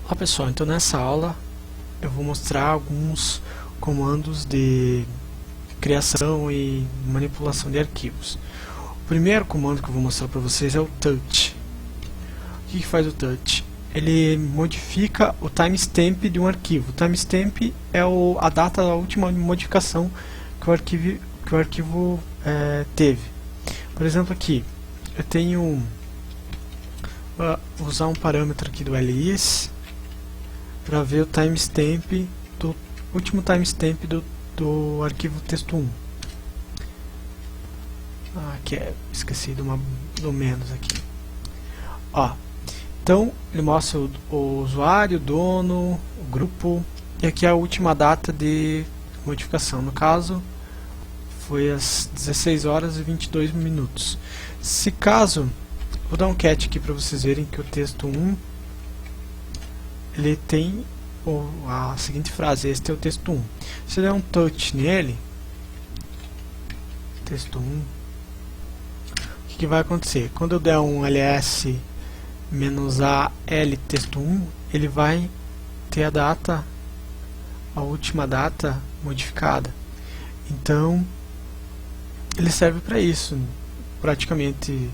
Olá pessoal, então nessa aula eu vou mostrar alguns comandos de criação e manipulação de arquivos. O primeiro comando que eu vou mostrar para vocês é o touch. O que faz o touch? Ele modifica o timestamp de um arquivo. O timestamp é a data da última modificação que o arquivo teve. Por exemplo, aqui eu tenho vou usar um parâmetro aqui do ls para ver o timestamp do último timestamp do arquivo texto1. Aqui esqueci do menos aqui. Então ele mostra o usuário, o dono, o grupo, e aqui é a última data de modificação. No caso foi às 16 horas e 22 minutos. Se caso, vou dar um catch aqui para vocês verem que o texto 1 ele tem a seguinte frase: este é o texto 1. Se der um touch nele, texto 1, o que vai acontecer? Quando eu der um ls -al texto 1, ele vai ter a última data modificada. Então ele serve para isso praticamente.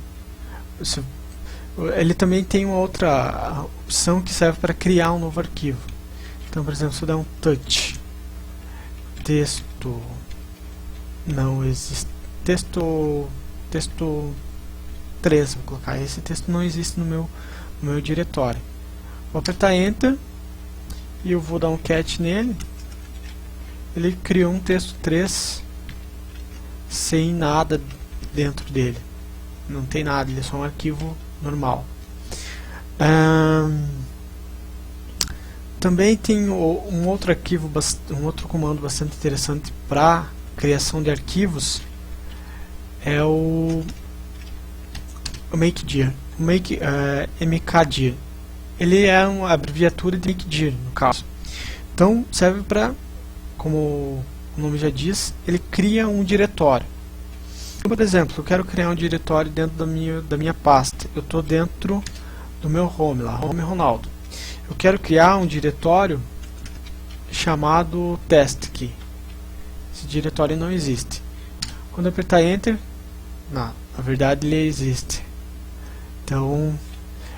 Ele também tem uma outra opção que serve para criar um novo arquivo. Então, por exemplo, se eu der um touch texto não existe, texto 3, vou colocar, esse texto não existe no meu diretório. Vou apertar Enter e eu vou dar um catch nele. Ele criou um texto 3 sem nada dentro dele. Não tem nada, ele é só um arquivo normal. Também tem um outro comando bastante interessante para criação de arquivos, é o makedir. O mkdir. Ele é uma abreviatura de makedir, no caso. Então serve para, como o nome já diz, ele cria um diretório. Por exemplo, eu quero criar um diretório dentro da minha pasta. Eu estou dentro do meu home, lá, Home Ronaldo. Eu quero criar um diretório chamado test aqui. Esse diretório não existe. Quando eu apertar Enter, na verdade ele existe. Então,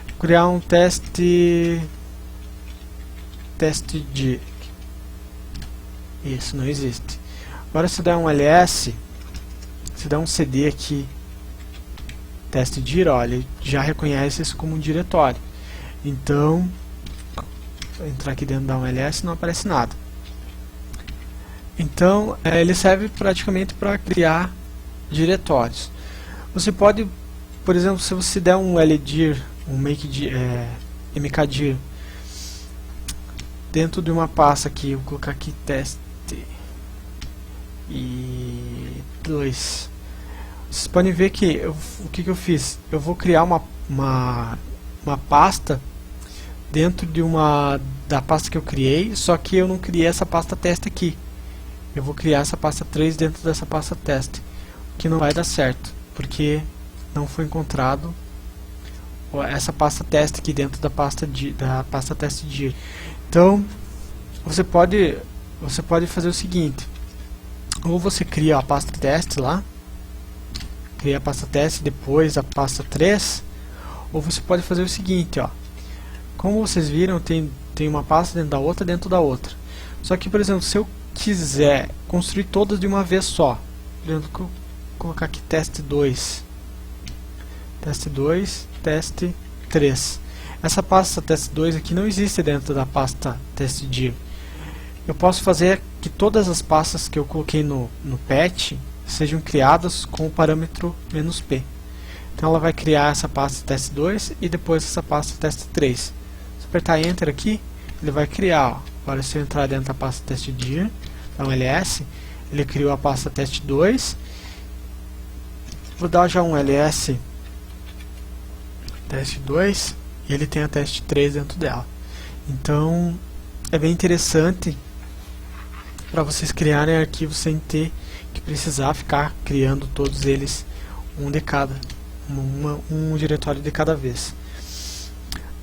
vou criar um testdir. Isso não existe. Agora, se der um ls, se der um cd aqui, testdir, olha, ele já reconhece isso como um diretório. Então, vou entrar aqui dentro da ls, não aparece nada. Então, ele serve praticamente para criar diretórios. Você pode, por exemplo, se você der um ldir, um mkdir dentro de uma pasta aqui, vou colocar aqui teste e 2. Vocês podem ver que o que eu fiz? Eu vou criar uma pasta dentro da pasta que eu criei, só que eu não criei essa pasta teste aqui. Eu vou criar essa pasta 3 dentro dessa pasta teste, o que não vai dar certo, porque não foi encontrado essa pasta teste aqui dentro da pasta testdir. Então você pode fazer o seguinte: ou você cria a pasta teste lá, cria a pasta teste, depois a pasta 3, ou você pode fazer o seguinte, como vocês viram, tem uma pasta dentro da outra. Só que, por exemplo, se eu quiser construir todas de uma vez só, vou colocar aqui teste 2, teste 3. Essa pasta teste 2 aqui não existe dentro da pasta testdir. Eu posso fazer que todas as pastas que eu coloquei no patch sejam criadas com o parâmetro "-p". Então ela vai criar essa pasta teste 2 e depois essa pasta teste 3. Se eu apertar Enter aqui, ele vai criar. Agora, se eu entrar dentro da pasta testdir, então ls, ele criou a pasta teste 2. Vou dar já um ls teste 2 e ele tem a teste 3 dentro dela. Então é bem interessante para vocês criarem arquivos sem ter que precisar ficar criando todos eles um diretório de cada vez.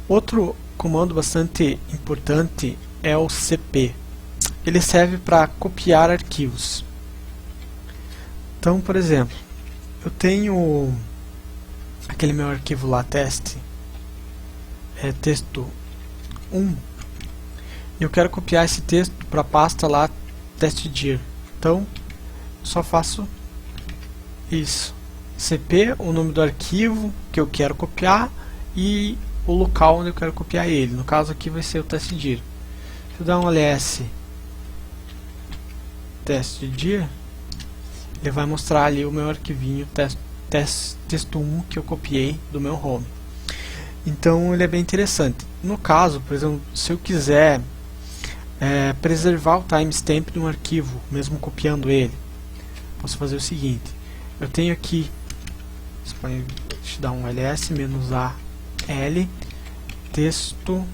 Outro comando bastante importante é o cp. Ele serve para copiar arquivos. Então, por exemplo, eu tenho aquele meu arquivo lá, texto 1, e eu quero copiar esse texto para a pasta lá, testdir. Então, só faço isso. cp, o nome do arquivo que eu quero copiar e o local onde eu quero copiar ele. No caso aqui vai ser o testdir. Se eu dar um ls testdir, ele vai mostrar ali o meu arquivinho testo1 que eu copiei do meu home. Então ele é bem interessante. No caso, por exemplo, se eu quiser preservar o timestamp de um arquivo, mesmo copiando ele, posso fazer o seguinte. Eu tenho aqui, deixa eu dar um ls -al texto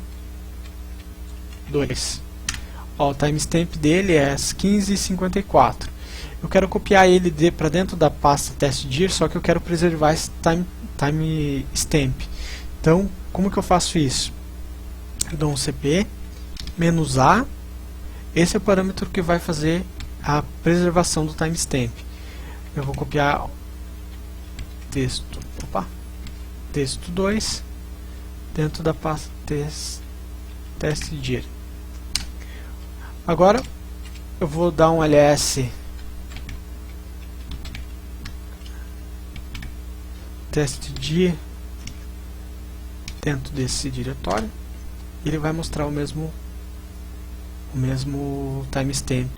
2. Ó, o timestamp dele é 15:54. Eu quero copiar ele para dentro da pasta testdir, só que eu quero preservar esse timestamp. Então, como que eu faço isso? Eu dou um cp -a. Esse é o parâmetro que vai fazer a preservação do timestamp. Eu vou copiar texto 2 dentro da pasta testdir. Agora eu vou dar um ls testdir dentro desse diretório e ele vai mostrar o mesmo timestamp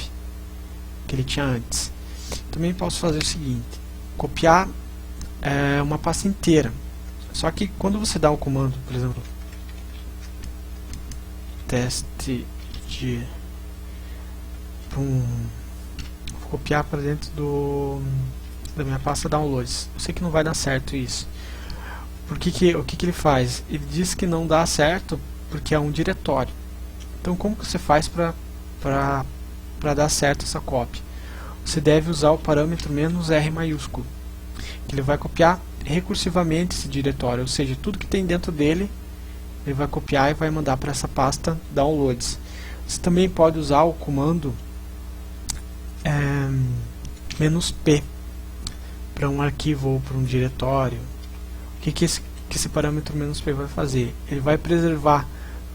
que ele tinha antes. Também posso fazer o seguinte, copiar uma pasta inteira. Só que quando você dá o comando, por exemplo, testdir, vou copiar para dentro da minha pasta downloads. Eu sei que não vai dar certo isso. O que ele faz? Ele diz que não dá certo porque é um diretório. Então como que você faz para dar certo essa cópia? Você deve usar o parâmetro "-r" maiúsculo, que ele vai copiar recursivamente esse diretório, ou seja, tudo que tem dentro dele ele vai copiar e vai mandar para essa pasta downloads. Você também pode usar o comando "-p" para um arquivo ou para um diretório. O que esse parâmetro "-p" vai fazer? Ele vai preservar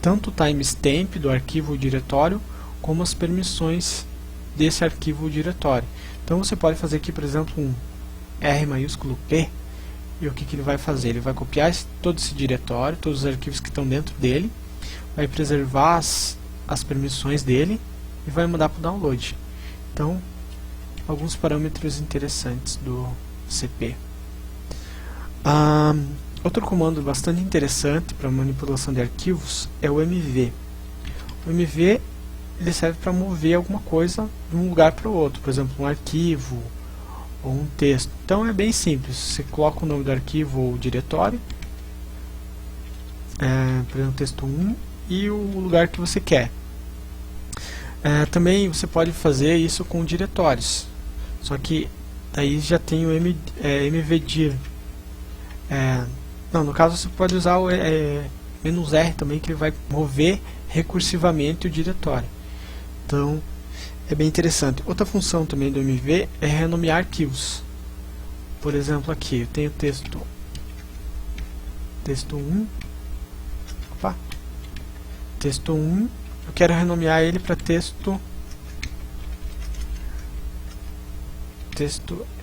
tanto o timestamp do arquivo ou diretório, como as permissões desse arquivo ou diretório. Então você pode fazer aqui, por exemplo, um "R maiúsculo P", e o que ele vai fazer? Ele vai copiar todo esse diretório, todos os arquivos que estão dentro dele, vai preservar as permissões dele e vai mandar para o download. Então, alguns parâmetros interessantes do cp. Outro comando bastante interessante para manipulação de arquivos é o mv. O mv ele serve para mover alguma coisa de um lugar para o outro, por exemplo, um arquivo ou um texto. Então é bem simples, você coloca o nome do arquivo ou diretório, por exemplo, texto 1, e o lugar que você quer. Também você pode fazer isso com diretórios, só que daí já tem o mvdir. Não, no caso você pode usar o "-r" também, que ele vai mover recursivamente o diretório. Então é bem interessante. Outra função também do mv é renomear arquivos. Por exemplo, aqui eu tenho texto 1, texto 1, eu quero renomear ele para texto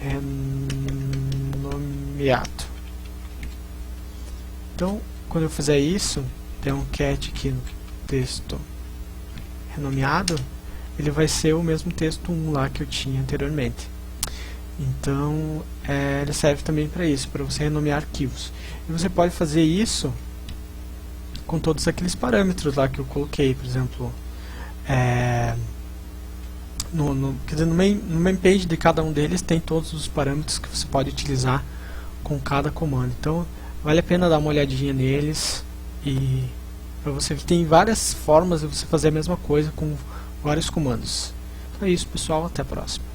renomeado. Então, quando eu fizer isso, tem um cat aqui no texto renomeado, ele vai ser o mesmo texto 1 lá que eu tinha anteriormente. Então, ele serve também para isso, para você renomear arquivos. E você pode fazer isso com todos aqueles parâmetros lá que eu coloquei, por exemplo, no main page de cada um deles tem todos os parâmetros que você pode utilizar com cada comando. Então, vale a pena dar uma olhadinha neles, e para você ver, tem várias formas de você fazer a mesma coisa com vários comandos. Então é isso, pessoal, até a próxima.